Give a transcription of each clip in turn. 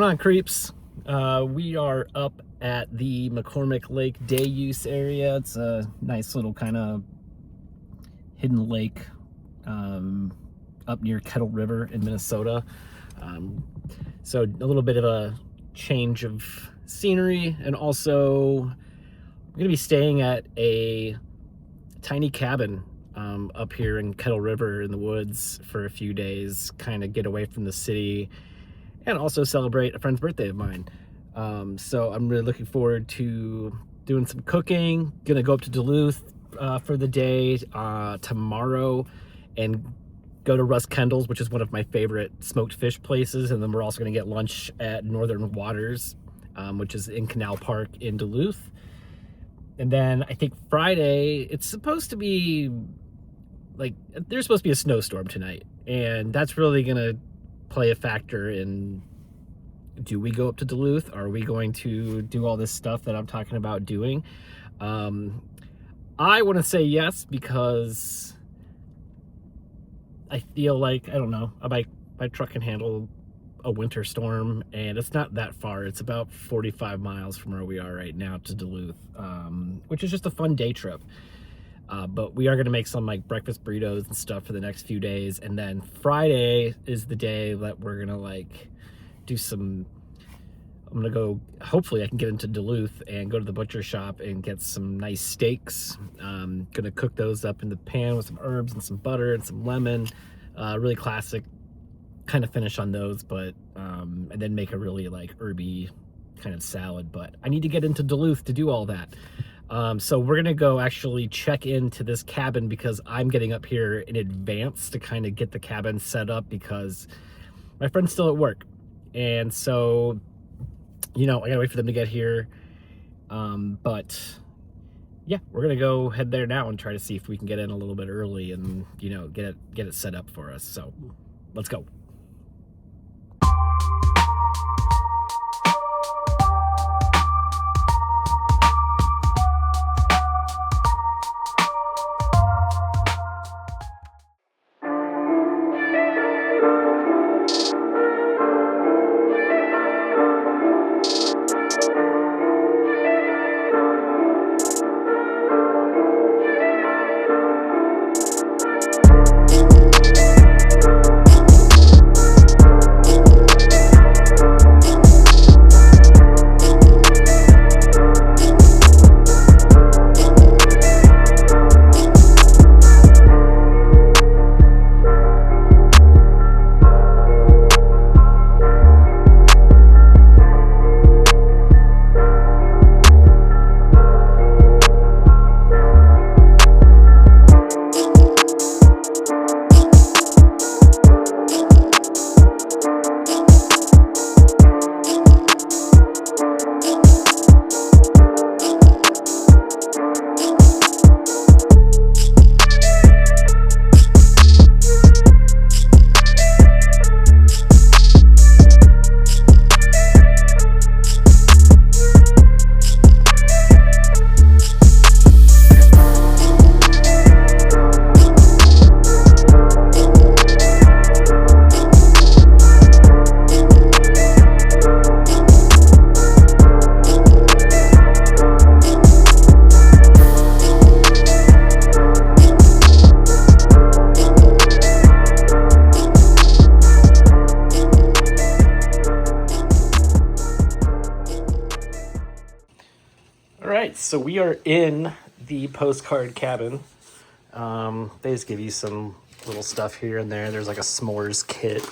on, creeps? We are up at the McCormick Lake Day Use area. It's a nice little kind of hidden lake up near Kettle River in Minnesota. So a little bit of a change of scenery, and also I'm going to be staying at a tiny cabin up here in Kettle River in the woods for a few days, kind of get away from the city and also celebrate a friend's birthday of mine. So I'm really looking forward to doing some cooking. Gonna go up to Duluth for the day tomorrow and go to Russ Kendall's, which is one of my favorite smoked fish places. And then we're also gonna get lunch at Northern Waters, which is in Canal Park in Duluth. And then I think Friday, it's supposed to be like, there's supposed to be a snowstorm tonight. And that's really gonna play a factor in, do we go up to Duluth? Are we going to do all this stuff that I'm talking about doing? I want to say yes, because I feel like, I don't know, my truck can handle a winter storm, and it's not that far. It's about 45 miles from where we are right now to Duluth, which is just a fun day trip. But we are going to make some like breakfast burritos and stuff for the next few days. And then Friday is the day that we're going to like do some, I'm going to go, hopefully I can get into Duluth and go to the butcher shop and get some nice steaks. Going to cook those up in the pan with some herbs and some butter and some lemon. Really classic kind of finish on those, but, and then make a really like herby kind of salad. But I need to get into Duluth to do all that. So we're gonna go actually check into this cabin, because I'm getting up here in advance to kind of get the cabin set up, because my friend's still at work. And so, you know, I gotta wait for them to get here. But yeah, we're gonna go head there now and try to see if we can get in a little bit early and, you know, get it set up for us. So let's go. So we are in the postcard cabin. They just give you some little stuff here and there. There's like a s'mores kit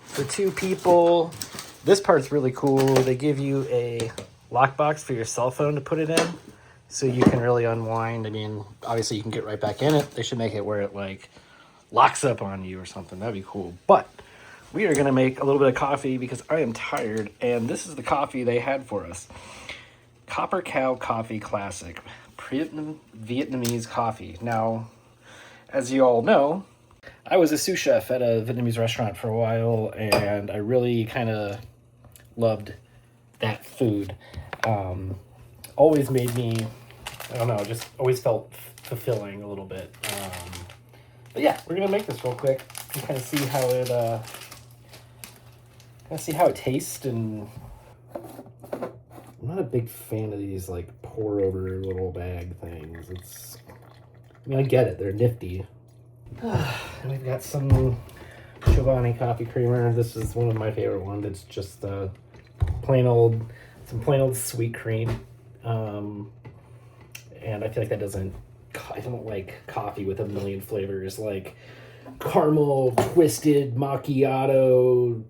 for 2 people. This part's really cool. They give you a lockbox for your cell phone to put it in, so you can really unwind. I mean, obviously you can get right back in it. They should make it where it like locks up on you or something. That'd be cool. But we are gonna make a little bit of coffee because I am tired, and this is the coffee they had for us. Copper Cow Coffee Classic, premium Vietnamese coffee. Now, as you all know, I was a sous chef at a Vietnamese restaurant for a while, and I really kind of loved that food. Always made me, I don't know, just always felt fulfilling a little bit. But yeah, we're gonna make this real quick and kind of see how Let's see how it tastes. And I'm not a big fan of these like pour over little bag things. I mean, I get it, they're nifty. And we've got some Giovanni coffee creamer. This is one of my favorite ones. It's just some plain old sweet cream. And I feel like that doesn't, I don't like coffee with a million flavors, like caramel, twisted, macchiato,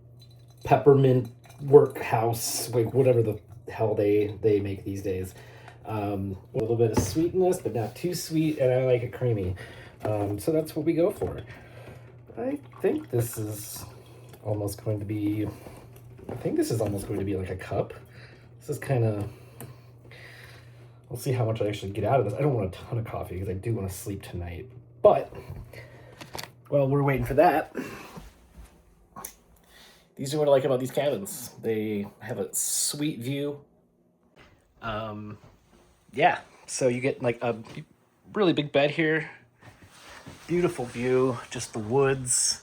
peppermint, workhouse, like whatever the hell they make these days. A little bit of sweetness, but not too sweet, and I like it creamy. So that's what we go for. I think this is almost going to be like a cup. This is kind of, we'll see how much I actually get out of this. I don't want a ton of coffee because I do want to sleep tonight. But, while we're waiting for that, these are what I like about these cabins. They have a sweet view. Yeah, so you get like a really big bed here. Beautiful view, just the woods.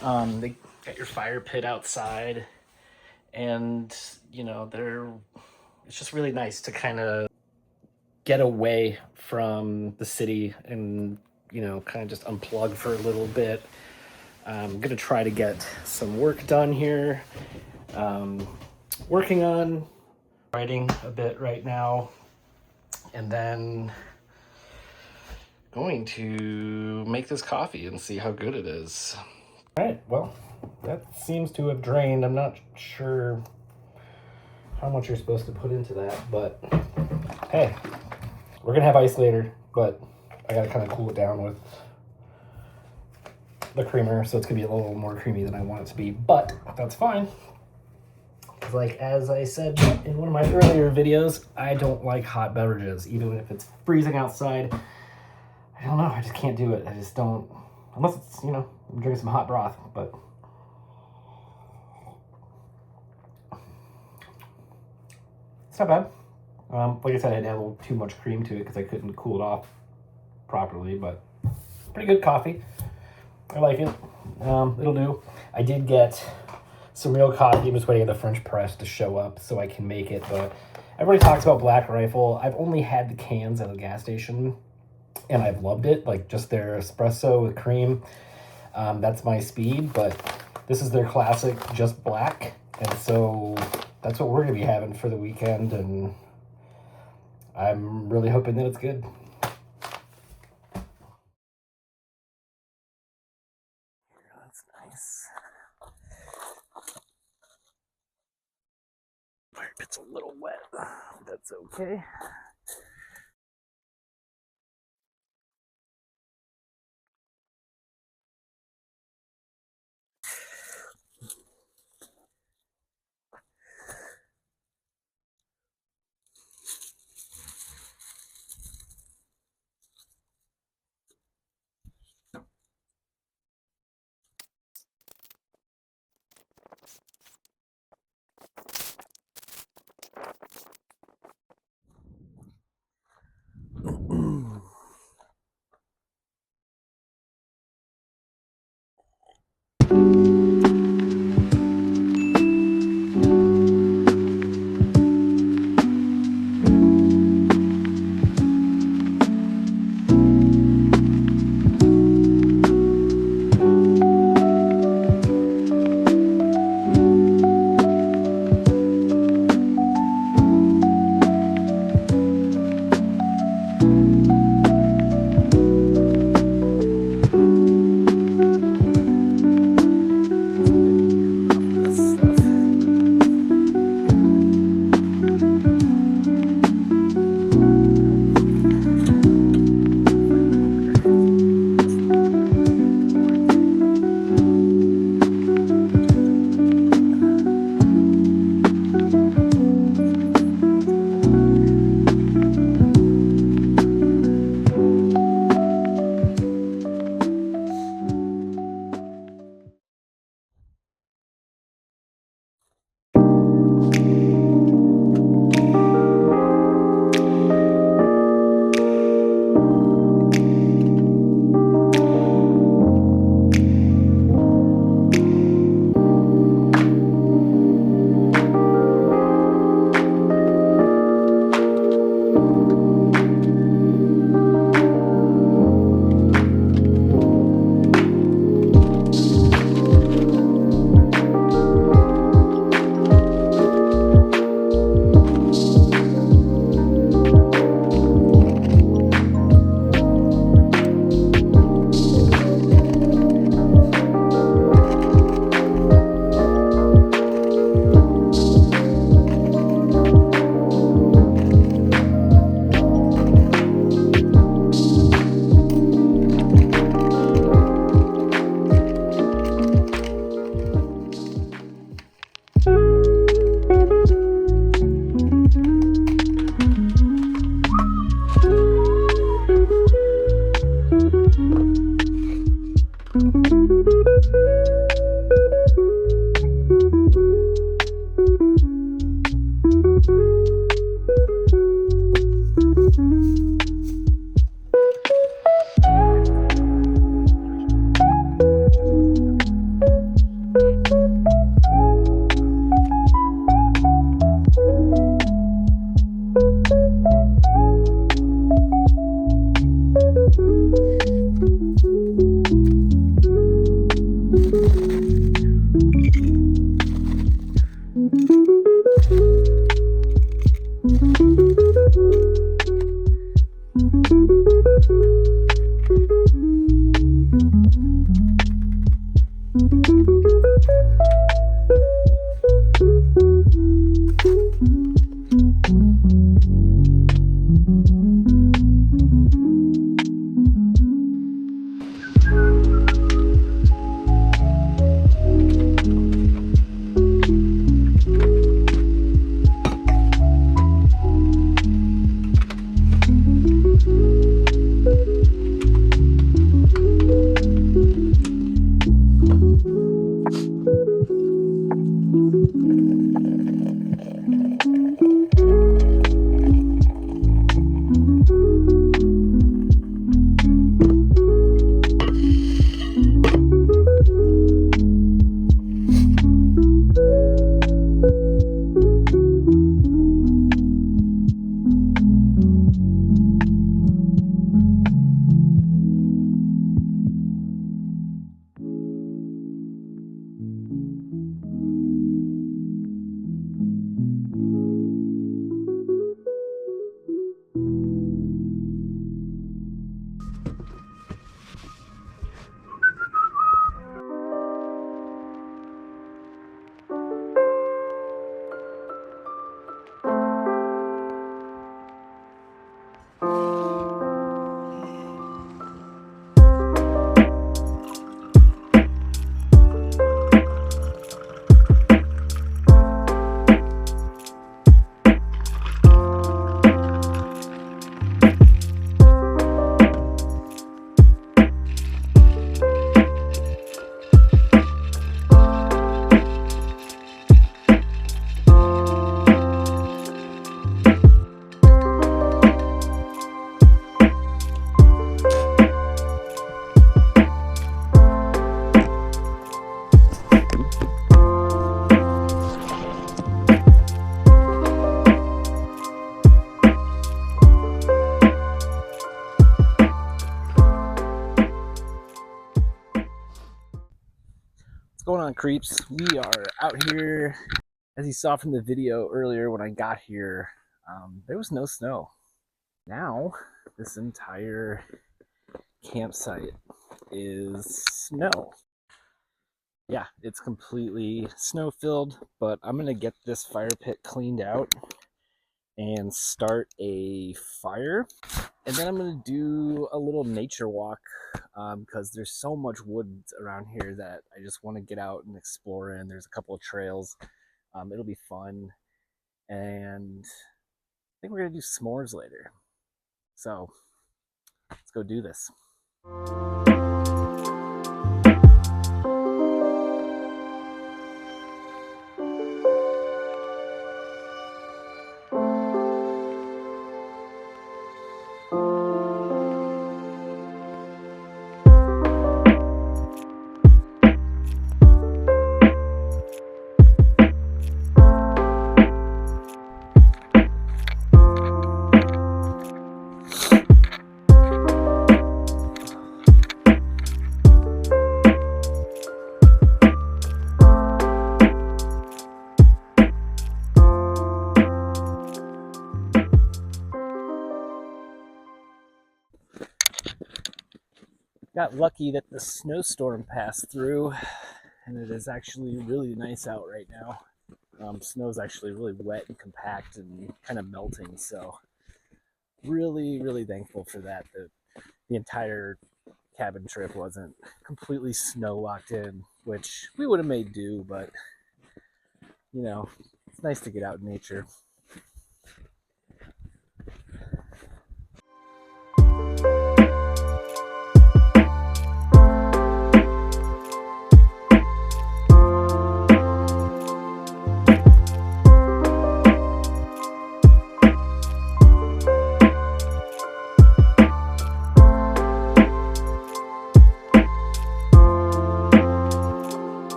They got your fire pit outside. And, you know, it's just really nice to kind of get away from the city and, you know, kind of just unplug for a little bit. I'm going to try to get some work done here. Working on writing a bit right now. And then going to make this coffee and see how good it is. All right, well, that seems to have drained. I'm not sure how much you're supposed to put into that, but hey, we're gonna have ice later, but I gotta kind of cool it down with the creamer, so it's gonna be a little more creamy than I want it to be, but that's fine. Like, as I said in one of my earlier videos, I don't like hot beverages, even if it's freezing outside. I don't know, I just can't do it. I just don't, unless it's, you know, I'm drinking some hot broth, but it's not bad. Like I said, I had to add a little too much cream to it because I couldn't cool it off properly, but pretty good coffee. I like it. It'll do. I did get some real coffee. I'm just waiting for the French press to show up so I can make it, but everybody talks about Black Rifle. I've only had the cans at the gas station, and I've loved it, like just their espresso with cream. That's my speed, but this is their classic, just black. And so that's what we're gonna be having for the weekend, and I'm really hoping that it's good. That's nice. Fire pit's a little wet. That's okay. going on, creeps? We are out here. As you saw from the video earlier when I got here, there was no snow. Now, this entire campsite is snow. Yeah, it's completely snow filled, but I'm gonna get this fire pit cleaned out and start a fire. And then I'm gonna do a little nature walk because there's so much woods around here that I just want to get out and explore in. There's a couple of trails. It'll be fun. And I think we're gonna do s'mores later. So let's go do this. Got lucky that the snowstorm passed through, and it is actually really nice out right now. Snow's actually really wet and compact and kind of melting, so really thankful for that. The entire cabin trip wasn't completely snow locked in, which we would have made do, but you know, it's nice to get out in nature.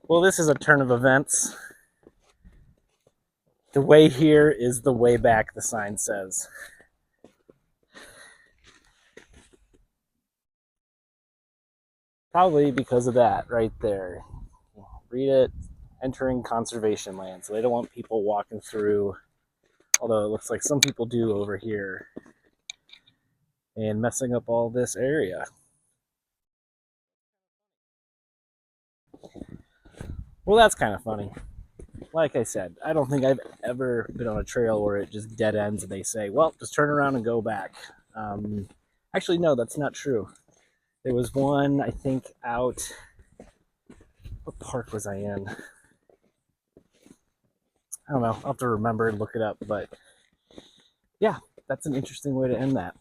Well, this is a turn of events. The way here is the way back, the sign says. Probably because of that right there. Read it, entering conservation land. So they don't want people walking through, although it looks like some people do over here, and messing up all this area. Well, that's kind of funny. Like I said, I don't think I've ever been on a trail where it just dead ends and they say, well, just turn around and go back. Actually, no, that's not true. There was one, I think, out... What park was I in? I don't know. I'll have to remember and look it up. But yeah, that's an interesting way to end that.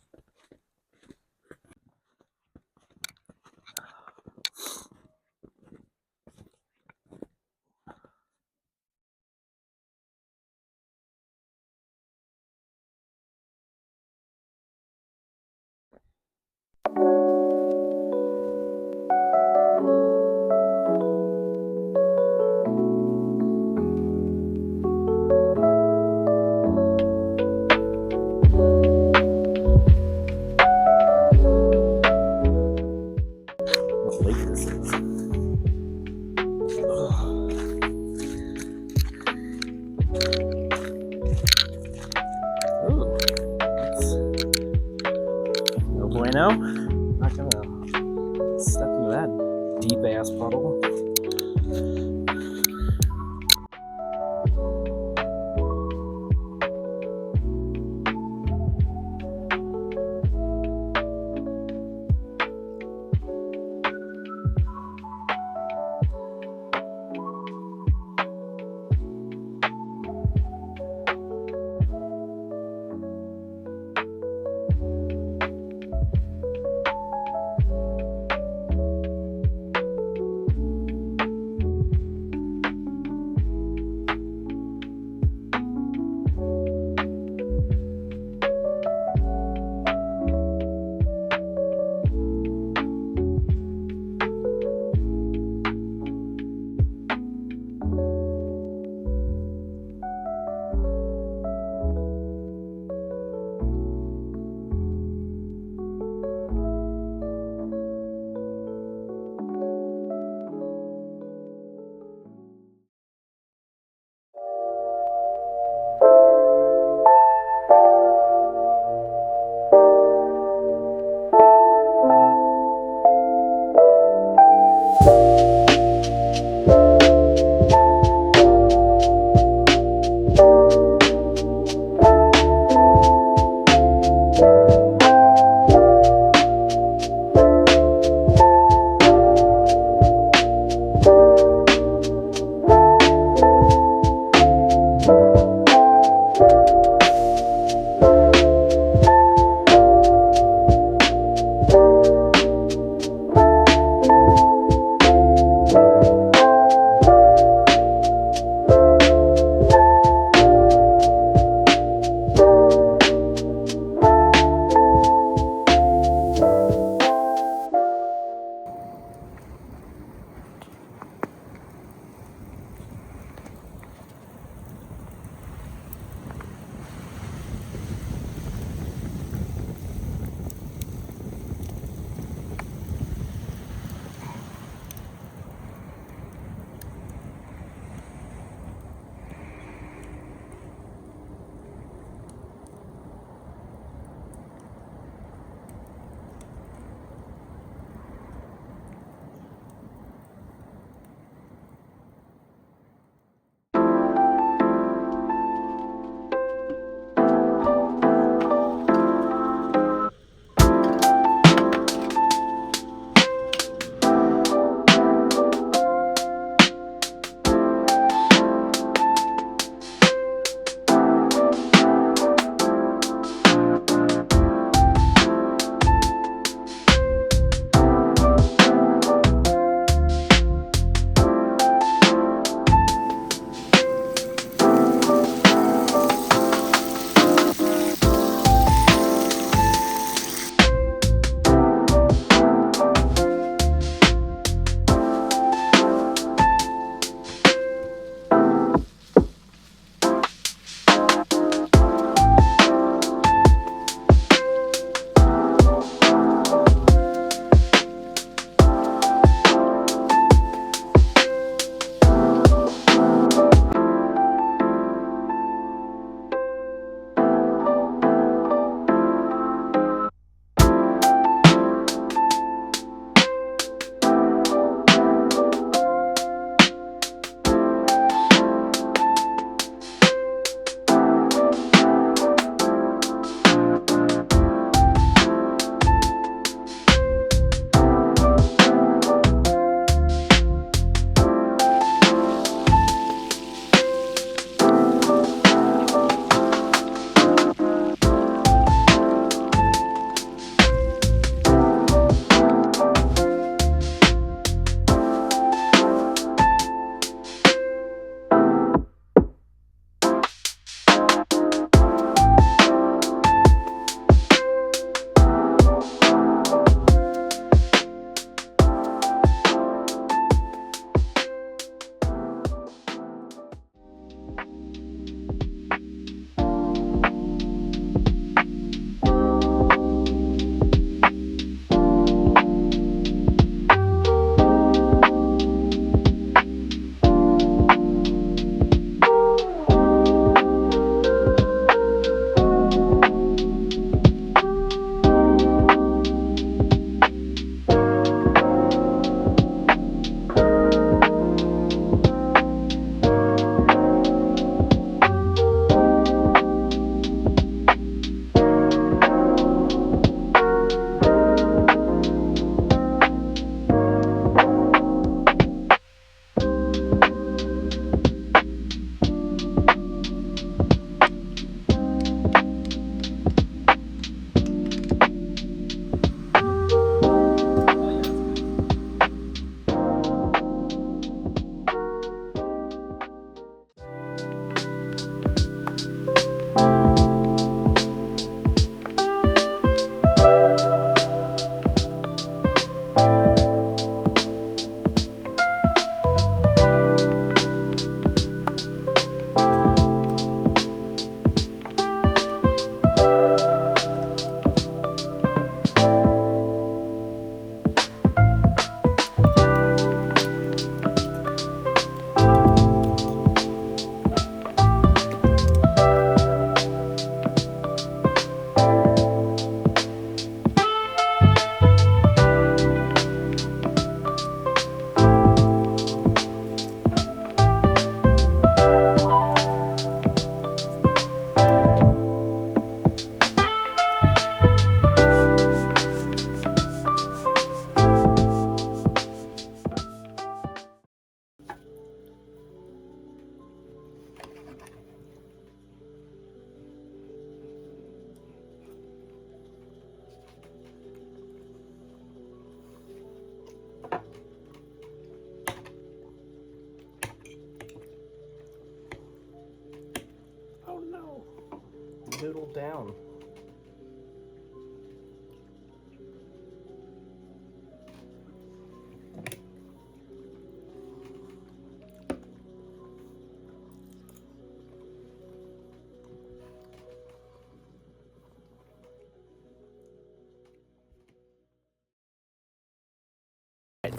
noodle down.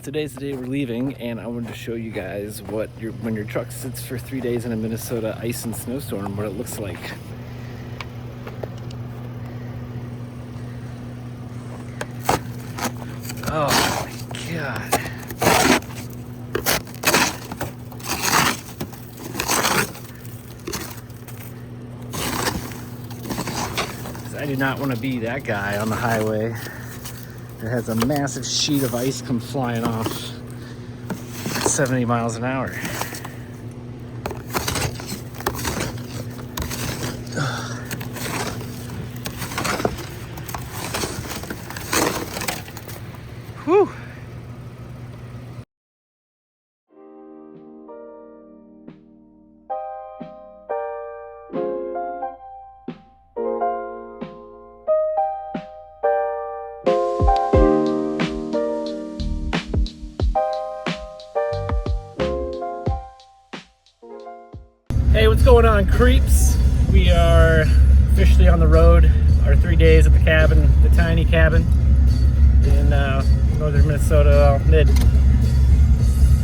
Today's the day we're leaving, and I wanted to show you guys what when your truck sits for 3 days in a Minnesota ice and snowstorm, what it looks like. Oh my God. I do not want to be that guy on the highway that has a massive sheet of ice come flying off at 70 miles an hour. Whew. Hey, what's going on, creeps? We are officially on the road. Our 3 days at the cabin, the tiny cabin in northern Minnesota,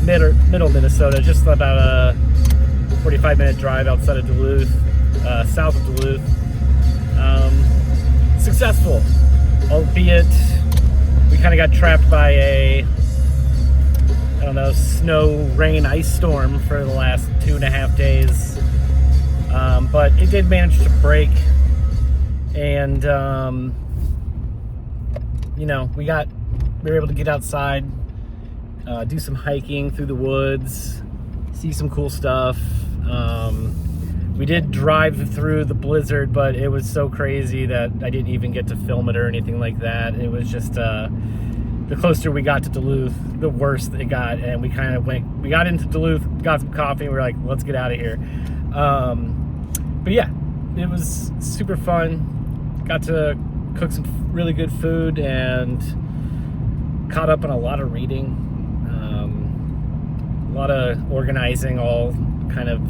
middle Minnesota, just about a 45-minute drive outside of Duluth, south of Duluth. Successful, albeit we kind of got trapped by a, I don't know, snow, rain, ice storm for the last 2.5 days. But it did manage to break, and you know, we were able to get outside, do some hiking through the woods, see some cool stuff. We did drive through the blizzard, but it was so crazy that I didn't even get to film it or anything like that. It was just the closer we got to Duluth, the worse it got, and we got into Duluth, got some coffee, and we were like, let's get out of here. But yeah, it was super fun. Got to cook some really good food and caught up on a lot of reading, a lot of organizing all kind of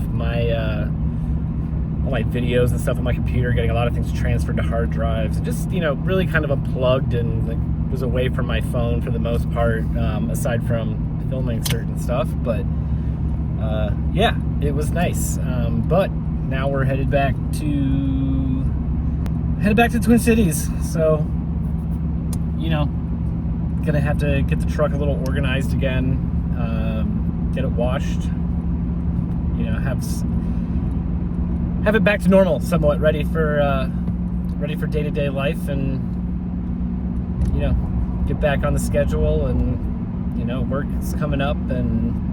all my videos and stuff on my computer, getting a lot of things transferred to hard drives, and just, you know, really kind of unplugged and was away from my phone for the most part, aside from filming certain stuff. But yeah, it was nice. But now we're headed back to Twin Cities. So, you know, gonna have to get the truck a little organized again, get it washed, you know, have it back to normal, somewhat ready for day-to-day life, and, you know, get back on the schedule, and, you know, work's coming up, and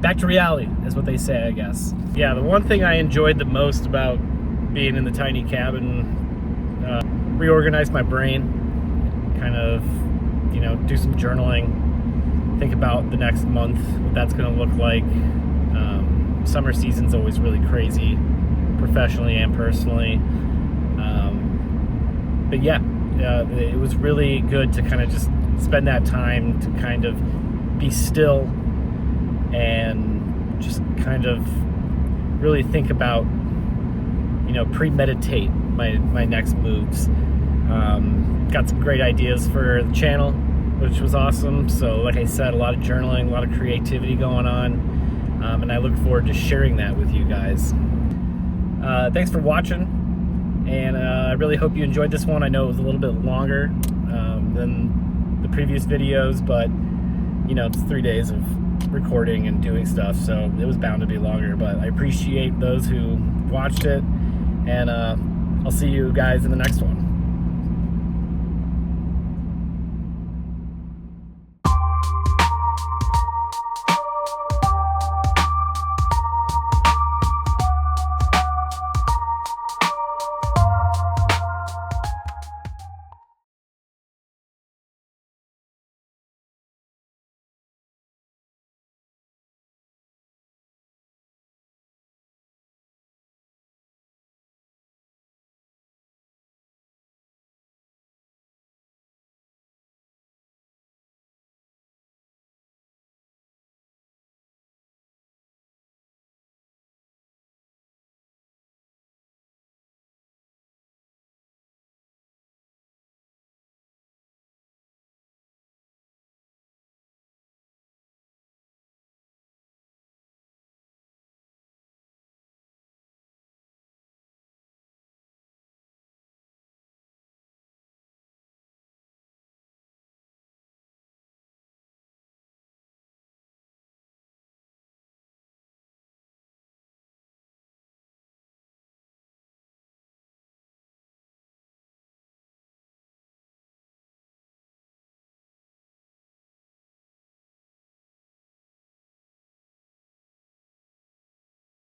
back to reality is what they say, I guess. Yeah, the one thing I enjoyed the most about being in the tiny cabin, reorganize my brain, kind of, you know, do some journaling, think about the next month, what that's going to look like. Summer season's always really crazy, professionally and personally. But yeah, it was really good to kind of just spend that time to kind of be still and just kind of really think about, you know, premeditate my next moves. Got some great ideas for the channel, which was awesome. So like I said, a lot of journaling, a lot of creativity going on, and I look forward to sharing that with you guys. Thanks for watching, and I really hope you enjoyed this one. I know it was a little bit longer than the previous videos, but, you know, it's 3 days of recording and doing stuff, so it was bound to be longer. But I appreciate those who watched it, and I'll see you guys in the next one.